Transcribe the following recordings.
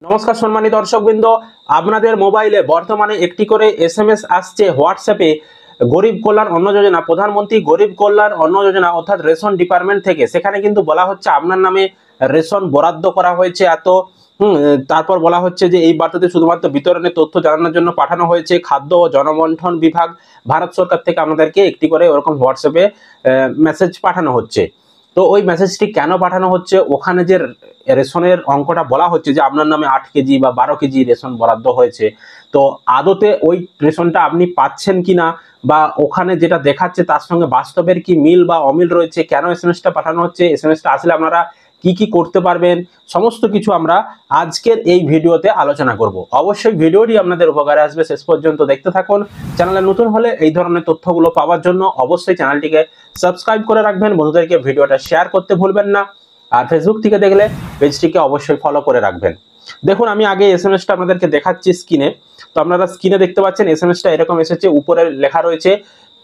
নমস্কার সম্মানিত দর্শকবৃন্দ, আপনাদের মোবাইলে বর্তমানে একটি করে এসএমএস আসছে হোয়াটসঅ্যাপে গরিব কল্যাণ অন্ন যোজনা, প্রধানমন্ত্রী গরিব কল্যাণ অন্ন যোজনা অর্থাৎ রেশন ডিপার্টমেন্ট থেকে। সেখানে কিন্তু বলা হচ্ছে আপনার নামে রেশন বরাদ্দ করা হয়েছে এত। তারপর বলা হচ্ছে যে এই বার্তাতে শুধুমাত্র বিতরণের তথ্য জানানোর জন্য পাঠানো হয়েছে। খাদ্য ও জনবন্টন বিভাগ ভারত সরকার থেকে আপনাদেরকে একটি করে ওরকম হোয়াটসঅ্যাপে মেসেজ পাঠানো হচ্ছে। তো ওই মেসেজটি কেন পাঠানো হচ্ছে, ওখানে যে রেশনের অঙ্কটা বলা হচ্ছে যে আপনার নামে 8 কেজি বা 12 কেজি রেশন বরাদ্দ হয়েছে, তো আদতে ওই রেশনটা আপনি পাচ্ছেন কিনা বা ওখানে যেটা দেখাচ্ছে তার সঙ্গে বাস্তবের কি মিল বা অমিল রয়েছে, কেন এসএমএসটা পাঠানো হচ্ছে, এসএমএসটা আসলে আপনারা কি কি করতে পারবেন, সমস্ত কিছু আমরা আজকের এই ভিডিওতে আলোচনা করব। অবশ্যই ভিডিওটি আপনাদের উপকারে আসবে, শেষ পর্যন্ত দেখতে থাকুন। চ্যানেলে নতুন হলে এই ধরনের তথ্যগুলো পাওয়ার জন্য অবশ্যই চ্যানেলটিকে সাবস্ক্রাইব করে রাখবেন, বন্ধুদেরকে ভিডিওটা শেয়ার করতে ভুলবেন না, আর ফেসবুক থেকে দেখলে পেজটিকে অবশ্যই ফলো করে রাখবেন। দেখুন, আমি আগে এসএমএসটা আপনাদেরকে দেখাচ্ছি স্ক্রিনে। তো আপনারা স্ক্রিনে দেখতে পাচ্ছেন এসএমএসটা এরকম এসেছে, উপরে লেখা রয়েছে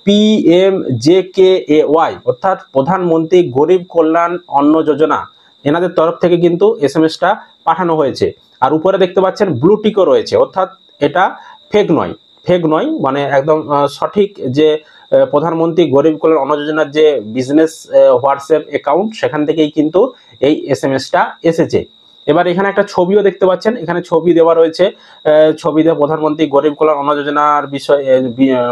PMJKAY অর্থাৎ প্রধানমন্ত্রী গরিব কল্যাণ অন্ন যোজনা, এনাদের তরফ থেকে কিন্তু এসএমএসটা পাঠানো হয়েছে। আর উপরে দেখতে পাচ্ছেন ব্লু টিকও রয়েছে, অর্থাৎ এটা ফেক নয়, মানে একদম সঠিক যে প্রধানমন্ত্রী গরিব কল্যাণ অন্ন যোজনার যে বিজনেস হোয়াটসঅ্যাপ অ্যাকাউন্ট, সেখান থেকেই কিন্তু এই এসএমএসটা এসেছে। এবার এখানে একটা ছবিও দেখতে পাচ্ছেন, এখানে ছবি দেওয়া রয়েছে, ছবিতে প্রধানমন্ত্রী গরিব কল্যাণ অন্ন যোজনার বিষয়ে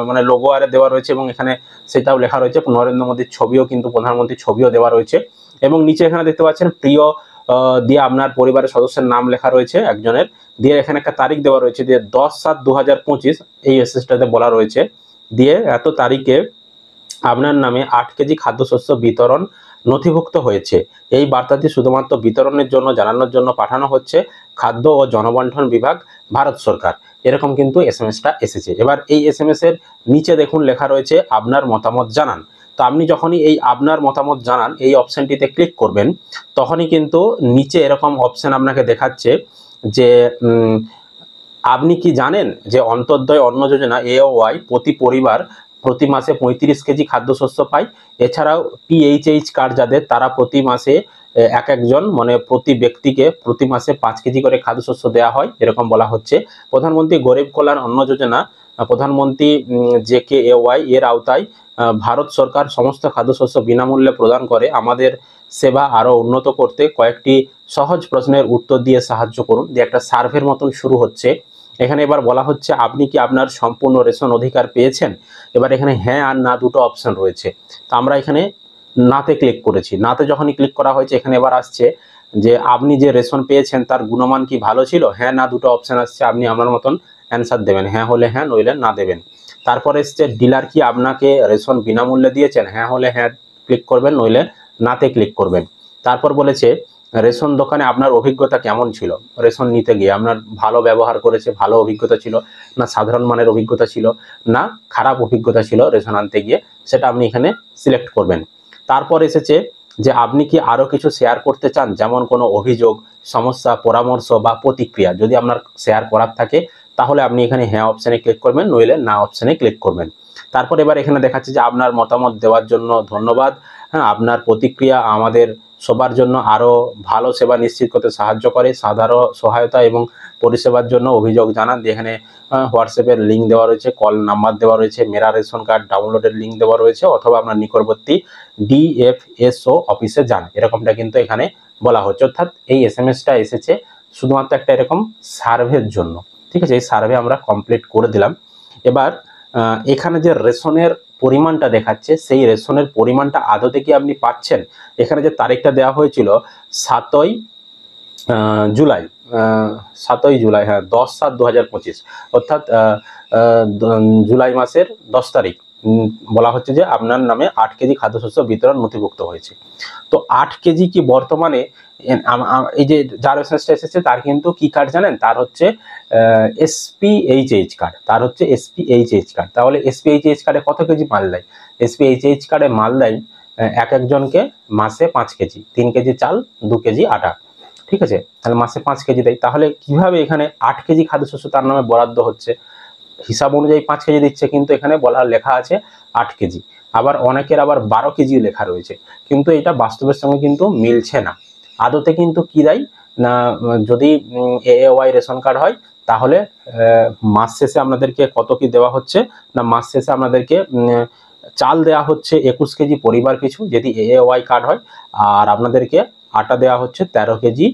মানে লোগো আরে দেওয়া রয়েছে, এবং এখানে সেটাও লেখা রয়েছে। নরেন্দ্র মোদীর ছবিও কিন্তু, প্রধানমন্ত্রীর ছবিও দেওয়া রয়েছে, এবং নিচে এখানে দেখতে পাচ্ছেন প্রিয় দিয়ে আপনার পরিবারের সদস্যের নাম লেখা রয়েছে একজনের, দিয়ে এখানে একটা তারিখ দেওয়া রয়েছে যে 10/7/2025 এই এসএসটাতে বলা রয়েছে, দিয়ে এত তারিখে আপনার নামে 8 কেজি খাদ্যশস্য বিতরণ নথিভুক্ত হয়েছে। এই বার্তাটি শুধুমাত্র বিতরণের জন্য জানানোর জন্য পাঠানো হচ্ছে খাদ্য ও জনবন্টন বিভাগ, ভারত সরকার। এরকম কিন্তু এসএমএসটা এসেছে। এবার এই এসএমএস এর নিচে দেখুন লেখা রয়েছে আপনার মতামত জানান। তো আপনি যখনই এই আপনার মতামত জানান এই অপশনটিতে ক্লিক করবেন, তখনই কিন্তু নিচে এরকম অপশন আপনাকে দেখাচ্ছে যে আপনি কি জানেন যে অন্তর্দয় অন্ন যোজনা AOY প্রতি পরিবার প্রতি মাসে 35 কেজি খাদ্যশস্য পায়। এছাড়াও PHH কার্ড যাদের, তারা প্রতি মাসে একজন মানে প্রতি ব্যক্তিকে প্রতি মাসে 5 কেজি করে খাদ্যশস্য দেওয়া হয়, এরকম বলা হচ্ছে। প্রধানমন্ত্রী গরিব কল্যাণ অন্ন যোজনা, প্রধানমন্ত্রী JKAY এর আওতায় ভারত সরকার সমস্ত খাদ্যশস্য বিনামূল্যে প্রদান করে। আমাদের সেবা আরো উন্নত করতে কয়েকটি সহজ প্রশ্নের উত্তর দিয়ে সাহায্য করুন, দিয়ে একটা সার্ভের মতন শুরু হচ্ছে। এখানে এবার বলা হচ্ছে আপনি কি আপনার সম্পূর্ণ রেশন অধিকার পেয়েছেন। এবার এখানে হ্যাঁ আর না দুটো অপশন রয়েছে, তো আমরা এখানে নাতে ক্লিক করেছি। নাতে যখনই ক্লিক করা হয়েছে, এখানে এবার আসছে যে আপনি যে রেশন পেয়েছেন তার গুণমান কি ভালো ছিল। হ্যাঁ না দুটো অপশন আসছে, আপনি আপনার মতন অ্যান্সার দেবেন, হ্যাঁ হলে হ্যাঁ, নইলে না দেবেন। তারপরে এসছে ডিলার কি আপনাকে রেশন বিনামূল্যে দিয়েছেন, হ্যাঁ হলে হ্যাঁ ক্লিক করবেন, নইলে নাতে ক্লিক করবেন। তারপর বলেছে রেশন দোকানে আপনার অভিজ্ঞতা কেমন ছিল, রেশন নিতে গিয়ে আপনার ভালো ব্যবহার করেছে, ভালো অভিজ্ঞতা ছিল, না সাধারণ মানের অভিজ্ঞতা ছিল, না খারাপ অভিজ্ঞতা ছিল রেশন আনতে গিয়ে, সেটা আপনি এখানে সিলেক্ট করবেন। তারপর এসেছে যে আপনি কি আরো কিছু শেয়ার করতে চান, যেমন কোনো অভিযোগ, সমস্যা, পরামর্শ বা প্রতিক্রিয়া। যদি আপনার শেয়ার করার থাকে তাহলে আপনি এখানে হ্যাঁ অপশানে ক্লিক করবেন, নইলে না অপশানে ক্লিক করবেন। তারপর এবার এখানে দেখাচ্ছে যে আপনার মতামত দেওয়ার জন্য ধন্যবাদ। হ্যাঁ, আপনার প্রতিক্রিয়া আমাদের সবার জন্য আরো ভালো সেবা নিশ্চিত করতে সাহায্য করে। সাধারণ সহায়তা এবং পরিষেবার জন্য অভিযোগ জানান। এখানে হোয়াটসঅ্যাপের লিঙ্ক দেওয়া রয়েছে, কল নাম্বার দেওয়া রয়েছে, মেরা রেশন কার্ড ডাউনলোডের লিঙ্ক দেওয়া রয়েছে, অথবা আপনার নিকটবর্তী DFSO অফিসে যান, এরকমটা কিন্তু এখানে বলা হচ্ছে। অর্থাৎ এই এসএমএসটা এসেছে শুধুমাত্র একটা এরকম সার্ভের জন্য। ঠিক আছে, এই সার্ভে আমরা কমপ্লিট করে দিলাম। এবার এখানে যে রেশনের পরিমাণটা দেখাচ্ছে, সেই রেশনের পরিমাণটা আদতে কি আপনি পাচ্ছেন। এখানে যে তারিখটা দেওয়া হয়েছিল 7ই জুলাই, 7ই জুলাই, হ্যাঁ 10/7/2025, অর্থাৎ জুলাই মাসের 10 তারিখ বলা হচ্ছে যে আপনার নামে 8 কেজি খাদ্যশস্য বিতরণ নথিভুক্ত হয়েছে। তো 8 কেজি কি বর্তমানে এই যে যার এসএমএসটা এসেছে তার কিন্তু কি কার্ড জানেন, তার হচ্ছে SPHH কার্ড, তার হচ্ছে SPHH কার্ড। তাহলে SPHH কার্ডে কত কেজি মাল দেয়, SPHH কার্ডে মাল দেয় একজনকে মাসে 5 কেজি, 3 কেজি চাল, 2 কেজি আটা। ঠিক আছে, তাহলে মাসে 5 কেজি দেয়। তাহলে কিভাবে এখানে 8 কেজি খাদ্যশস্য তার নামে বরাদ্দ হচ্ছে, হিসাব অনুযায়ী 5 কেজি দিচ্ছে, কিন্তু এখানে লেখা আছে 8 কেজি। আবার অনেকের আবার 12 কেজি লেখা রয়েছে, কিন্তু এটা বাস্তবের সঙ্গে কিন্তু মিলছে না। আদতে কিন্তু কি দেয়, না যদি এএওয়াই রেশন কার্ড হয় তাহলে মাস শেষে আপনাদেরকে কত কি দেওয়া হচ্ছে না, মাস শেষে আপনাদেরকে চাল দেওয়া হচ্ছে 21 কেজি পরিবার পিছু যদি এএওয়াই কার্ড হয়, আর আপনাদেরকে আটা দেওয়া হচ্ছে 13 কেজি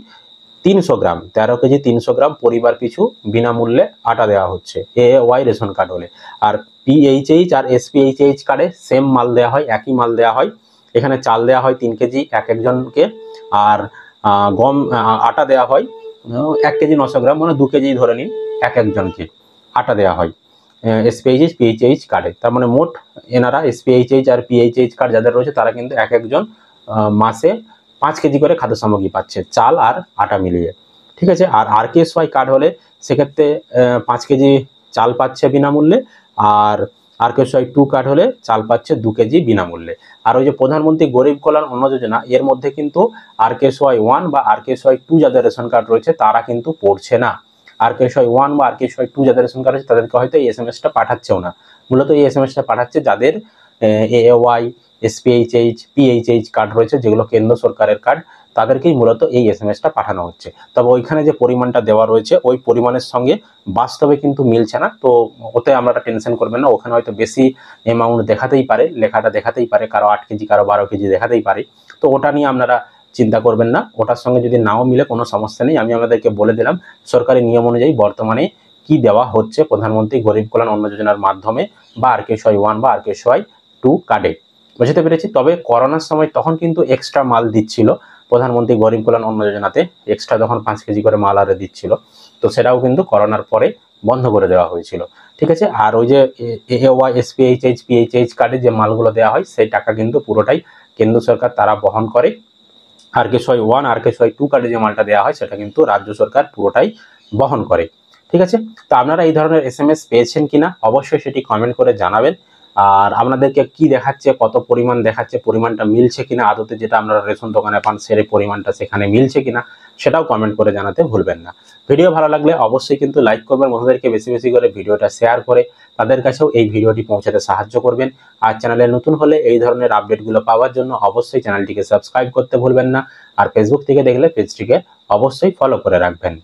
300 গ্রাম, 13 কেজি 300 গ্রাম পরিবার পিছু বিনামূল্যে আটা দেওয়া হচ্ছে এএওয়াই রেশন কার্ড হলে। আর পিএইচএইচ আর এসপিএইচএইচ কার্ডে সেম মাল দেওয়া হয়, একই মাল দেওয়া হয়। এখানে চাল দেওয়া হয় 3 কেজি এক একজনকে, আর গম আটা দেওয়া হয় 1 কেজি 900 গ্রাম, মানে 2 কেজি ধরে নিন এক একজনকে আটা দেওয়া হয় এসপিএইচএইচ পিএইচএইচ কার্ডে। তার মানে মোট এনারা এসপিএইচএইচ আর পিএইচএইচ কার্ড যাদের রয়েছে তারা কিন্তু এক একজন মাসে 5 কেজি করে খাদ্য সামগ্রী পাচ্ছে, চাল আর আটা মিলিয়ে। ঠিক আছে। আর আরকেএসওয়াই কার্ড হলে সেক্ষেত্রে 5 কেজি চাল পাচ্ছে বিনামূল্যে, আর আরকেএসওয়াই 2 কার্ড হলে চাল পাচ্ছে 2 কেজি বিনামূল্যে। আর ওই যে প্রধানমন্ত্রী গরিব কল্যাণ অন্ন যোজনা, এর মধ্যে কিন্তু আরকেএসওয়াই 1 বা আরকেএসওয়াই 2 যাদের রেশন কার্ড রয়েছে তারা কিন্তু পড়ছে না। আরকেএসওয়াই 1 বা আরকেএসওয়াই 2 যাদের রেশন কার্ড আছে তাদেরকে হয়তো এই এসএমএসটা পাঠাচ্ছেও না। মূলত এই এসএমএসটা পাঠাচ্ছে যাদের এএওয়াই, এসপিএইচএইচ, পিএইচএইচ কার্ড রয়েছে, যেগুলো কেন্দ্র সরকারের কার্ড, তাদেরকেই মূলত এই এসএমএসটা পাঠানো হচ্ছে। তবে ওইখানে যে পরিমাণটা দেওয়া রয়েছে ওই পরিমাণের সঙ্গে বাস্তবে কিন্তু মিলছে না, তো ওতে আমরা টেনশন করবেন না। ওখানে হয়তো বেশি অ্যামাউন্ট দেখাতেই পারে, লেখাটা দেখাতেই পারে, কারো 8 কেজি কারো 12 কেজি দেখাতেই পারে, তো ওটা নিয়ে আপনারা চিন্তা করবেন না। ওটার সঙ্গে যদি নাও মিলে কোনো সমস্যা নেই, আমি আপনাদেরকে বলে দিলাম সরকারি নিয়ম অনুযায়ী বর্তমানে কি দেওয়া হচ্ছে প্রধানমন্ত্রী গরিব কল্যাণ অন্ন যোজনার মাধ্যমে বা আরকেএসওয়াই 1 বা আরকেএসওয়াই 2 কার্ডে। বুঝতে পেরেছি। তবে করোনার সময় তখন কিন্তু এক্সট্রা মাল দিচ্ছিল প্রধানমন্ত্রী গরিব কল্যাণ অন্ন যোজনাতে, এক্সট্রা তখন 5 কেজি করে মাল আরে দিচ্ছিল, তো সেটাও কিন্তু করোনার পরে বন্ধ করে দেওয়া হয়েছিল। ঠিক আছে। আর ওই যে এএওয়াই, এসপিএইচএইচ, পিএইচএইচ কার্ডে যে মালগুলো দেওয়া হয় সেই টাকা কিন্তু পুরোটাই কেন্দ্র সরকার তারা বহন করে। আরকেএসওয়াই 1, আরকেএসওয়াই 2 কার্ডে যে মালটা দেওয়া হয় সেটা কিন্তু রাজ্য সরকার পুরোটাই বহন করে। ঠিক আছে। তো আপনারা এই ধরনের এসএমএস পেয়েছেন কিনা অবশ্যই সেটি কমেন্ট করে জানাবেন। আর আপনাদেরকে কি দেখাচ্ছে, কত পরিমাণ দেখাচ্ছে, পরিমাণটা মিলছে কিনা আদতে, যেটা আপনারা রেশন দোকানে পান সেই পরিমাণটা সেখানে মিলছে কিনা সেটাও কমেন্ট করে জানাতে ভুলবেন না। ভিডিও ভালো লাগলে অবশ্যই কিন্তু লাইক করবেন, বন্ধুদেরকে বেশি বেশি করে ভিডিওটা শেয়ার করে তাদের কাছেও এই ভিডিওটি পৌঁছাতে সাহায্য করবেন। আর চ্যানেলে নতুন হলে এই ধরনের আপডেটগুলো পাওয়ার জন্য অবশ্যই চ্যানেলটিকে সাবস্ক্রাইব করতে ভুলবেন না। আর ফেসবুক থেকে দেখলে পেজটিকে অবশ্যই ফলো করে রাখবেন।